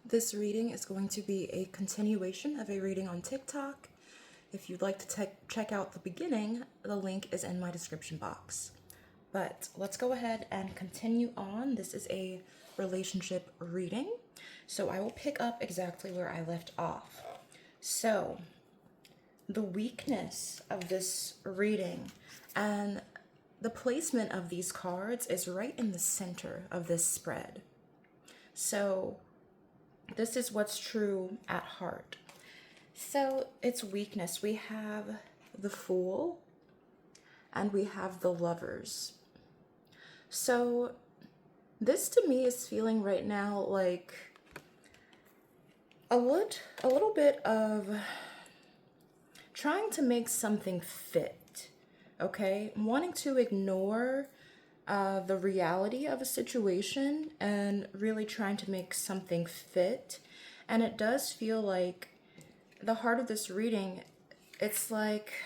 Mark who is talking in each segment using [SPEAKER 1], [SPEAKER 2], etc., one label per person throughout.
[SPEAKER 1] This reading is going to be a continuation of a reading on TikTok. If you'd like to check out the beginning, the link is in my description box. But let's go ahead and continue on. This is a relationship reading, so I will pick up exactly where I left off. So, the weakness of this reading and the placement of these cards is right in the center of this spread. So, this is what's true at heart. So, its weakness, we have the Fool and we have the Lovers. So, this to me is feeling right now like a little bit of trying to make something fit, okay? Wanting to ignore the reality of a situation and really trying to make something fit. And it does feel like the heart of this reading, it's like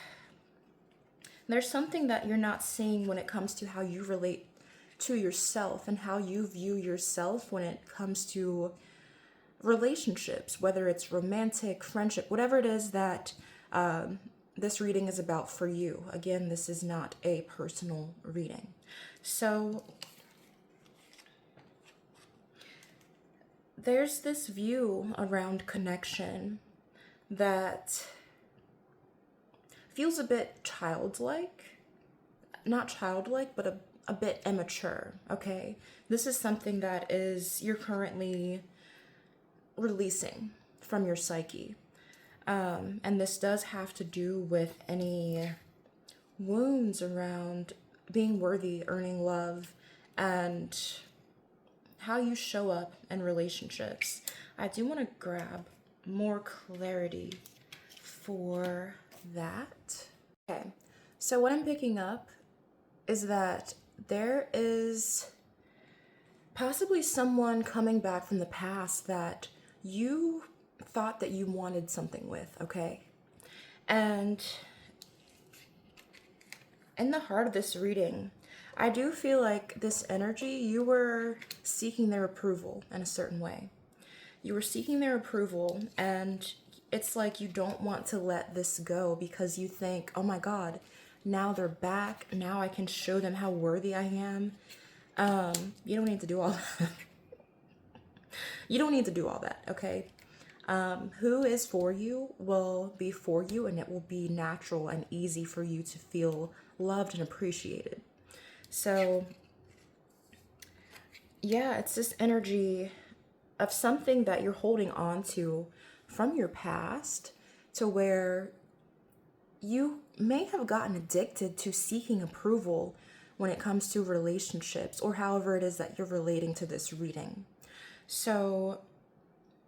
[SPEAKER 1] there's something that you're not seeing when it comes to how you relate to yourself and how you view yourself when it comes to relationships, whether it's romantic, friendship, whatever it is that this reading is about for you. Again, this is not a personal reading. So there's this view around connection that feels a bit childlike. Not childlike, but a bit immature, okay? This is something that you're currently releasing from your psyche. And this does have to do with any wounds around being worthy, earning love, and how you show up in relationships. I do want to grab more clarity for that. Okay, so what I'm picking up is that there is possibly someone coming back from the past that you thought that you wanted something with, okay? And in the heart of this reading, I do feel like this energy, you were seeking their approval in a certain way. You were seeking their approval, and it's like you don't want to let this go because you think, oh my God, now they're back. Now I can show them how worthy I am. You don't need to do all that. You don't need to do all that, okay? Who is for you will be for you, and it will be natural and easy for you to feel loved and appreciated. So, yeah, it's this energy of something that you're holding on to from your past to where you may have gotten addicted to seeking approval when it comes to relationships or however it is that you're relating to this reading. So,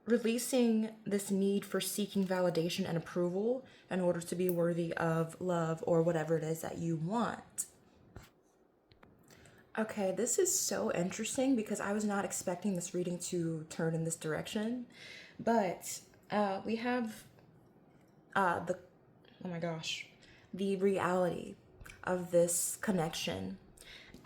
[SPEAKER 1] releasing this need for seeking validation and approval in order to be worthy of love or whatever it is that you want. Okay, this is so interesting because I was not expecting this reading to turn in this direction. But we have oh my gosh, the reality of this connection.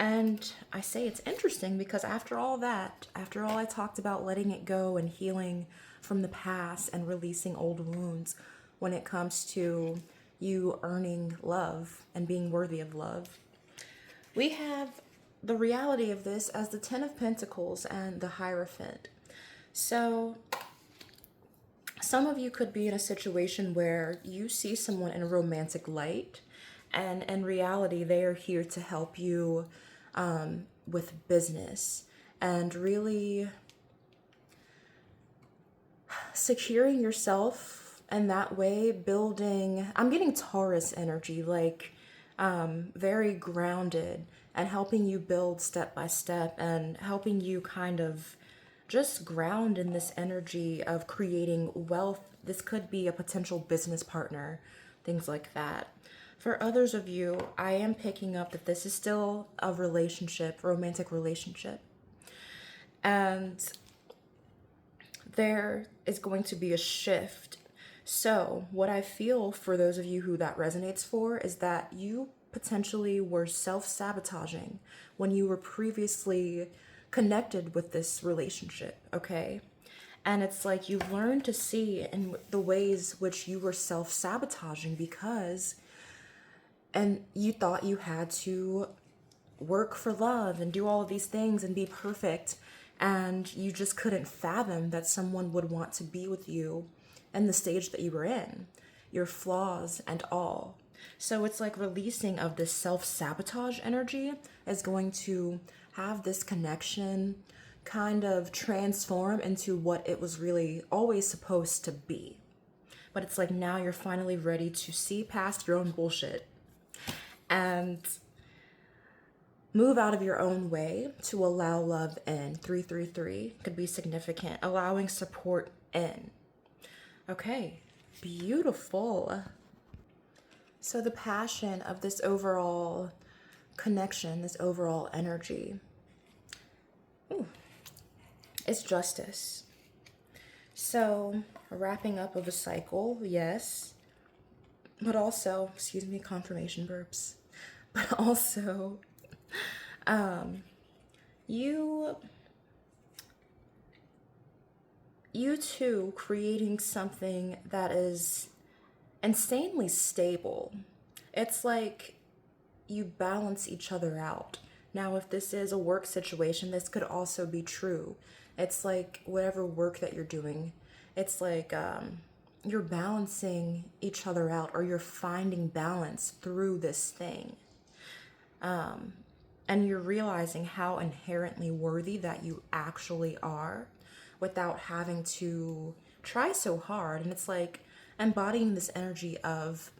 [SPEAKER 1] And I say it's interesting because after all I talked about letting it go and healing from the past and releasing old wounds when it comes to you earning love and being worthy of love, we have the reality of this as the Ten of Pentacles and the Hierophant. So some of you could be in a situation where you see someone in a romantic light, and in reality, they are here to help you with business and really securing yourself, and that way building. I'm getting Taurus energy, like very grounded and helping you build step by step and helping you kind of just ground in this energy of creating wealth. This could be a potential business partner, things like that. For others of you, I am picking up that this is still a relationship, romantic relationship. And there is going to be a shift. So what I feel for those of you who that resonates for is that you potentially were self-sabotaging when you were previously connected with this relationship, okay? And it's like you've learned to see in the ways which you were self-sabotaging because, and you thought you had to work for love and do all of these things and be perfect. And you just couldn't fathom that someone would want to be with you in the stage that you were in, your flaws and all. So it's like releasing of this self-sabotage energy is going to have this connection kind of transform into what it was really always supposed to be. But it's like now you're finally ready to see past your own bullshit and move out of your own way to allow love in. 333 could be significant. Allowing support in. Okay, beautiful. So the passion of this overall connection, this overall energy, is justice. So wrapping up of a cycle, yes, but also, excuse me, confirmation burps, but also you two creating something that is insanely stable. It's like you balance each other out. Now, if this is a work situation, this could also be true. It's like whatever work that you're doing, it's like you're balancing each other out, or you're finding balance through this thing. And you're realizing how inherently worthy that you actually are without having to try so hard. And it's like embodying this energy of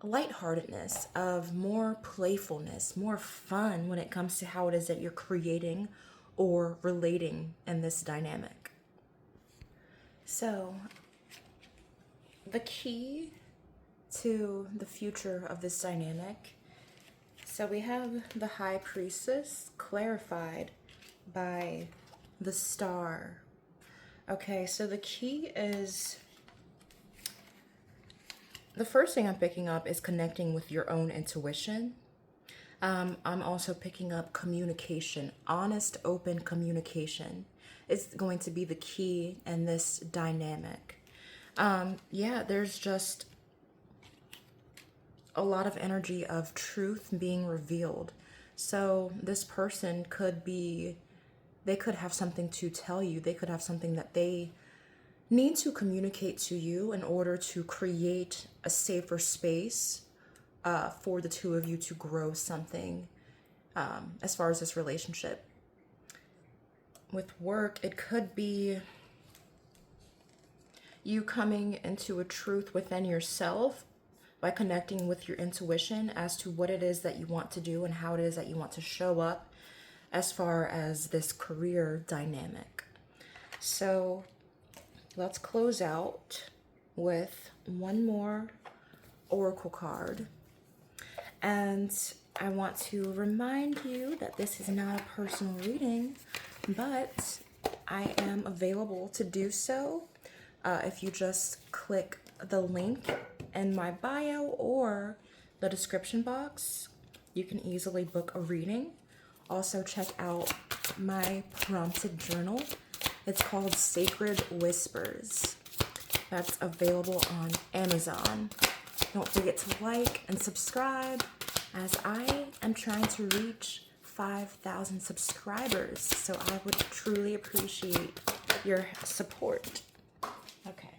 [SPEAKER 1] lightheartedness, of more playfulness, more fun when it comes to how it is that you're creating or relating in this dynamic. So, the key to the future of this dynamic. So we have the High Priestess clarified by the Star. Okay, so the key is, the first thing I'm picking up is connecting with your own intuition. I'm also picking up communication. Honest, open communication is going to be the key in this dynamic. Yeah, there's just a lot of energy of truth being revealed. So this person could be, they could have something to tell you. They could have something that they need to communicate to you in order to create a safer space for the two of you to grow something as far as this relationship. With work, it could be you coming into a truth within yourself by connecting with your intuition as to what it is that you want to do and how it is that you want to show up as far as this career dynamic. So let's close out with one more oracle card. And I want to remind you that this is not a personal reading, but I am available to do so. If you just click the link in my bio or the description box, you can easily book a reading. Also check out my prompted journal. It's called Sacred Whispers. That's available on Amazon. Don't forget to like and subscribe, as I am trying to reach 5,000 subscribers. So I would truly appreciate your support. Okay.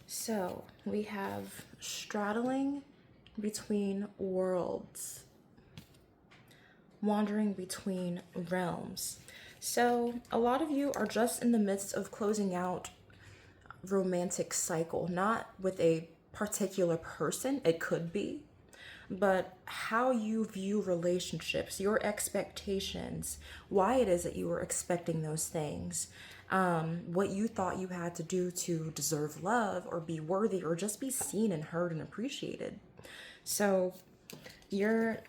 [SPEAKER 1] So we have straddling between worlds, wandering between realms. So a lot of you are just in the midst of closing out romantic cycle, not with a particular person, it could be, but how you view relationships, your expectations, why it is that you were expecting those things, what you thought you had to do to deserve love or be worthy or just be seen and heard and appreciated. So you're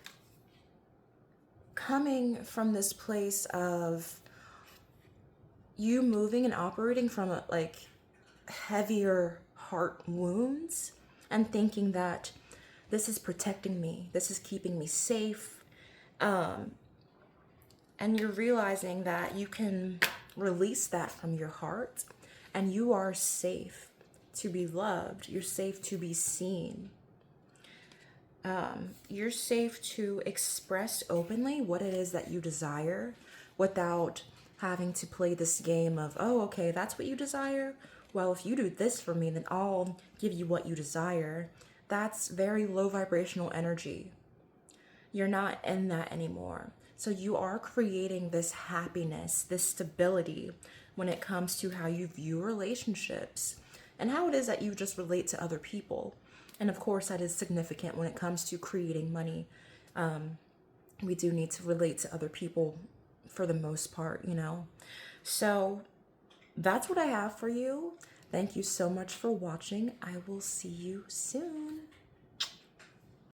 [SPEAKER 1] coming from this place of you moving and operating from like heavier heart wounds and thinking that this is protecting me, this is keeping me safe, And you're realizing that you can release that from your heart and you are safe to be loved. You're safe to be seen. You're safe to express openly what it is that you desire without having to play this game of, oh, okay, that's what you desire. Well, if you do this for me, then I'll give you what you desire. That's very low vibrational energy. You're not in that anymore. So you are creating this happiness, this stability when it comes to how you view relationships and how it is that you just relate to other people. And of course, that is significant when it comes to creating money. We do need to relate to other people for the most part, you know. So that's what I have for you. Thank you so much for watching. I will see you soon.